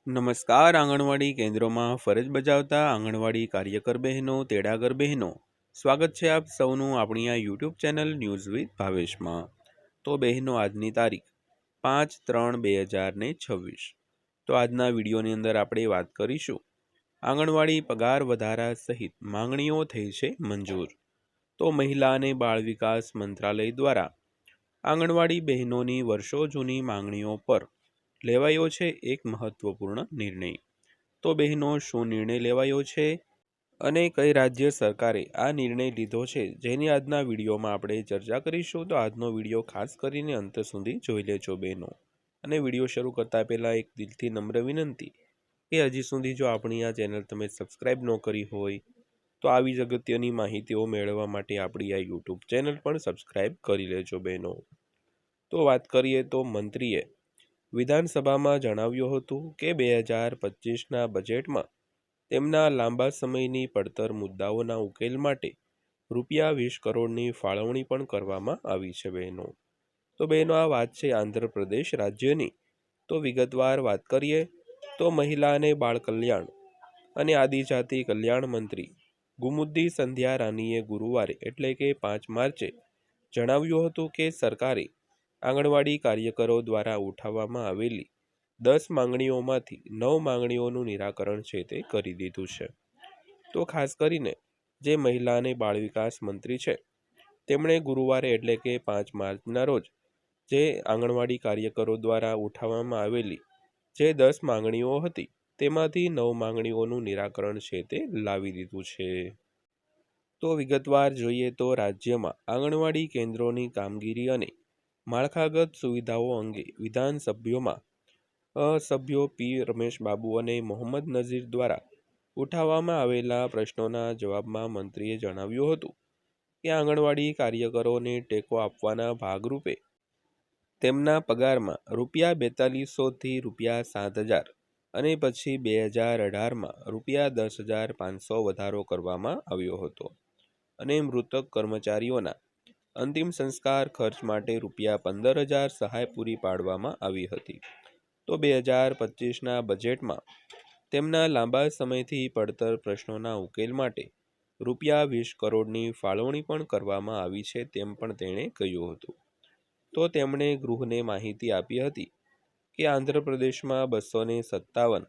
નમસ્કાર. આંગણવાડી કેન્દ્રોમાં ફરજ બજાવતા આંગણવાડી કાર્યકર બહેનો, તેડાગર બહેનો, સ્વાગત છે આપ સૌનું આપણી આ યુટ્યુબ ચેનલ ન્યૂઝ વિથ ભાવેશમાં. તો બહેનો, આજની તારીખ 5/3/2026. તો આજના વિડીયોની અંદર આપણે વાત કરીશું આંગણવાડી પગાર વધારા સહિત માંગણીઓ થઈ છે મંજૂર. તો મહિલા અને બાળ વિકાસ મંત્રાલય દ્વારા આંગણવાડી બહેનોની વર્ષો જૂની માંગણીઓ પર લેવાયો છે એક મહત્વપૂર્ણ નિર્ણય. તો બહેનો, શું નિર્ણય લેવાયો છે અને કઈ રાજ્ય સરકારે આ નિર્ણય લીધો છે, જેની આજના વિડીયોમાં આપણે ચર્ચા કરીશું. તો આજનો વિડીયો ખાસ કરીને અંત સુધી જોઈ લેજો બહેનો. અને વિડીયો શરૂ કરતા પહેલાં એક દિલથી નમ્ર વિનંતી કે હજી સુધી જો આપણી આ ચેનલ તમે સબસ્ક્રાઈબ ન કરી હોય તો આવી જ અગત્યની માહિતીઓ મેળવવા માટે આપણી આ યુટ્યુબ ચેનલ પણ સબસ્ક્રાઈબ કરી લેજો બહેનો. તો વાત કરીએ તો મંત્રીએ વિધાનસભામાં જણાવ્યું હતું કે 2025ના બજેટમાં તેમના લાંબા સમયની પડતર મુદ્દાઓના ઉકેલ માટે ₹20 કરોડની ફાળવણી પણ કરવામાં આવી છે બહેનો. તો બહેનો, આ વાત છે આંધ્રપ્રદેશ રાજ્યની. તો વિગતવાર વાત કરીએ તો મહિલા અને બાળ કલ્યાણ અને આદિજાતિ કલ્યાણ મંત્રી ગુમુદ્દી સંધ્યા રાનીએ ગુરુવારે એટલે કે 5 માર્ચે જણાવ્યું હતું કે સરકારે આંગણવાડી કાર્યકરો દ્વારા ઉઠાવવામાં આવેલી 10 માંગણીઓમાંથી 9 માંગણીઓનું નિરાકરણ છે તે કરી દીધું છે. તો ખાસ કરીને જે મહિલા અને બાળ વિકાસ મંત્રી છે તેમણે ગુરુવારે એટલે કે 5 માર્ચના રોજ જે આંગણવાડી કાર્યકરો દ્વારા ઉઠાવવામાં આવેલી જે 10 માંગણીઓ હતી તેમાંથી 9 માંગણીઓનું નિરાકરણ છે તે લાવી દીધું છે. તો વિગતવાર જોઈએ તો રાજ્યમાં આંગણવાડી કેન્દ્રોની કામગીરી અને માળખાગત સુવિધાઓ અંગે વિધાનસભ્યોમાં સભ્યો પી રમેશ બાબુ અને મોહમ્મદ નઝીર દ્વારા ઉઠાવવામાં આવેલા પ્રશ્નોના જવાબમાં મંત્રીએ જણાવ્યું હતું કે આંગણવાડી કાર્યકરોને ટેકો આપવાના ભાગરૂપે તેમના પગારમાં ₹4200થી ₹7000 અને પછી 2018માં ₹10,500 વધારો કરવામાં આવ્યો હતો અને મૃતક કર્મચારીઓના અંતિમ સંસ્કાર ખર્ચ માટે ₹15,000 સહાય પૂરી પાડવામાં આવી હતી. તો 2025ના બજેટમાં તેમના લાંબા સમયથી પડતર પ્રશ્નોના ઉકેલ માટે ₹20 કરોડની ફાળવણી પણ કરવામાં આવી છે તેમ પણ તેણે કહ્યું હતું. તો તેમણે ગૃહને માહિતી આપી હતી કે આંધ્રપ્રદેશમાં 257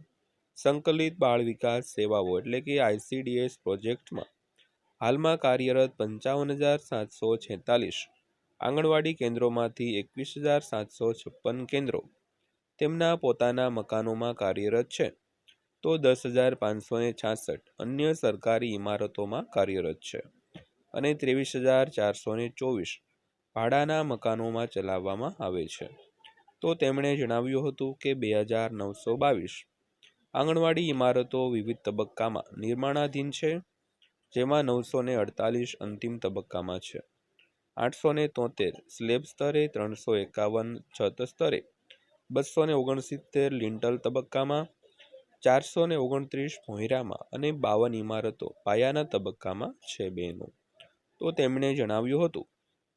સંકલિત બાળ વિકાસ સેવાઓ એટલે કે ICDS પ્રોજેક્ટમાં હાલમાં કાર્યરત 55,746 આંગણવાડી કેન્દ્રોમાંથી 21,756 કેન્દ્રો તેમના પોતાના મકાનોમાં કાર્યરત છે. તો 10,566 અન્ય સરકારી ઇમારતોમાં કાર્યરત છે અને 23,424 ભાડાના મકાનોમાં ચલાવવામાં આવે છે. તો તેમણે જણાવ્યું હતું કે 2,922 આંગણવાડી ઇમારતો વિવિધ તબક્કામાં નિર્માણાધીન છે, જેમાં 948 અંતિમ તબક્કામાં છે, 873 સ્લેબ સ્તરે, 351 છત સ્તરે, 269 લિંટલ તબક્કામાં, 429 ભોંયરામાં અને 52 ઇમારતો પાયાના તબક્કામાં છે બહેનો. તો તેમણે જણાવ્યું હતું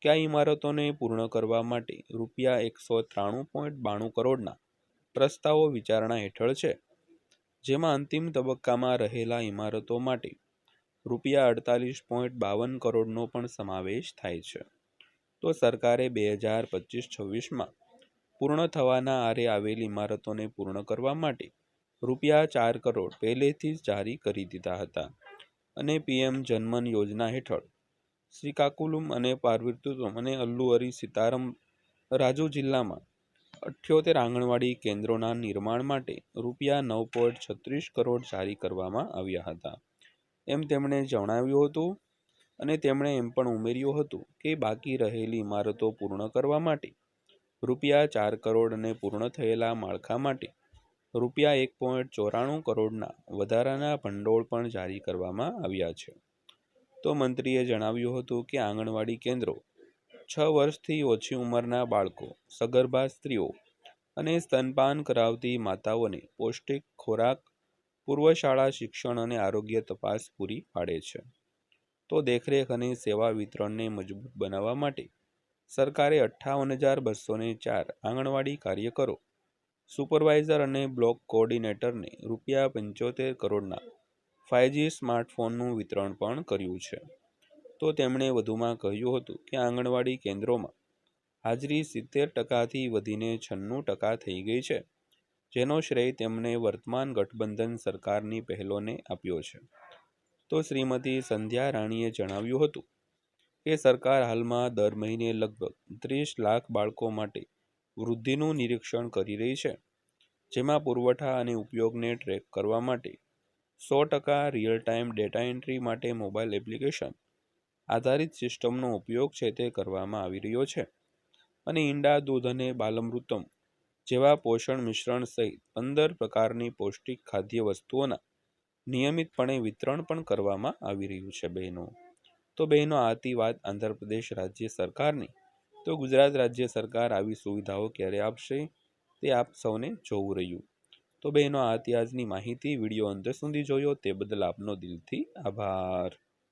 કે આ ઇમારતોને પૂર્ણ કરવા માટે ₹193.92 કરોડના પ્રસ્તાવો વિચારણા હેઠળ છે, જેમાં અંતિમ તબક્કામાં રહેલા ઇમારતો માટે ₹48.52 કરોડનો પણ સમાવેશ થાય છે. તો સરકારે 2025-26માં પૂર્ણ થવાના આરે આવેલી ઇમારતોને પૂર્ણ કરવા માટે ₹4 કરોડ પહેલેથી જ જારી કરી દીધા હતા અને PM જનમન યોજના હેઠળ શ્રીકાકુલમ અને પાર્વતીપુરમ અને અલ્લુઅરી સીતારામ રાજુ જિલ્લામાં 78 આંગણવાડી કેન્દ્રોના નિર્માણ માટે ₹9.36 કરોડ જારી કરવામાં આવ્યા હતા એમ તેમણે જણાવ્યું હતું. અને તેમણે એમ પણ ઉમેર્યું હતું કે બાકી રહેલી ઇમારતો પૂર્ણ કરવા માટે ₹4 કરોડ અને પૂર્ણ થયેલા માળખા માટે ₹1.94 કરોડના વધારાના ભંડોળ પણ જારી કરવામાં આવ્યા છે. તો મંત્રીએ જણાવ્યું હતું કે આંગણવાડી કેન્દ્રો 6 વર્ષથી ઓછી ઉંમરના બાળકો, સગર્ભા સ્ત્રીઓ અને સ્તનપાન કરાવતી માતાઓને પૌષ્ટિક ખોરાક, પૂર્વ શાળા શિક્ષણ અને આરોગ્ય તપાસ પૂરી પાડે છે. તો દેખરેખ અને સેવા વિતરણને મજબૂત બનાવવા માટે સરકારે 58,204 આંગણવાડી કાર્યકરો સુપરવાઇઝર અને બ્લોક કોઓર્ડિનેટરને ₹75 કરોડના 5G સ્માર્ટફોનનું વિતરણ પણ કર્યું છે. તો તેમણે વધુમાં કહ્યું હતું કે આંગણવાડી કેન્દ્રોમાં હાજરી 70%થી વધીને 96% થઈ ગઈ છે, જેનો શ્રેય તેમણે વર્તમાન ગઠબંધન સરકારની પહેલોને આપ્યો છે. તો શ્રીમતી સંધ્યા રાણીએ જણાવ્યું હતું કે સરકાર હાલમાં દર મહિને લગભગ 30 લાખ બાળકો માટે વૃદ્ધિનું નિરીક્ષણ કરી રહી છે, જેમાં પુરવઠા અને ઉપયોગને ટ્રેક કરવા માટે 100% રિયલ ટાઈમ ડેટા એન્ટ્રી માટે મોબાઈલ એપ્લિકેશન આધારિત સિસ્ટમનો ઉપયોગ છે તે કરવામાં આવી રહ્યો છે અને ઈંડા, દૂધ અને બાલામૃતમ જેવા પોષણ મિશ્રણ સહિત 15 પ્રકારની પૌષ્ટિક ખાદ્ય વસ્તુઓના નિયમિતપણે વિતરણ પણ કરવામાં આવી રહ્યું છે. તો બહેનો, આ હતી વાત આંધ્રપ્રદેશ રાજ્ય સરકારની. તો ગુજરાત રાજ્ય સરકાર આવી સુવિધાઓ ક્યારે આપશે તે આપ સૌને જોવું રહ્યું. તો બહેનો, આ હતી આજની માહિતી. વિડીયો અંત સુધી જોયો તે બદલ આપનો દિલથી આભાર.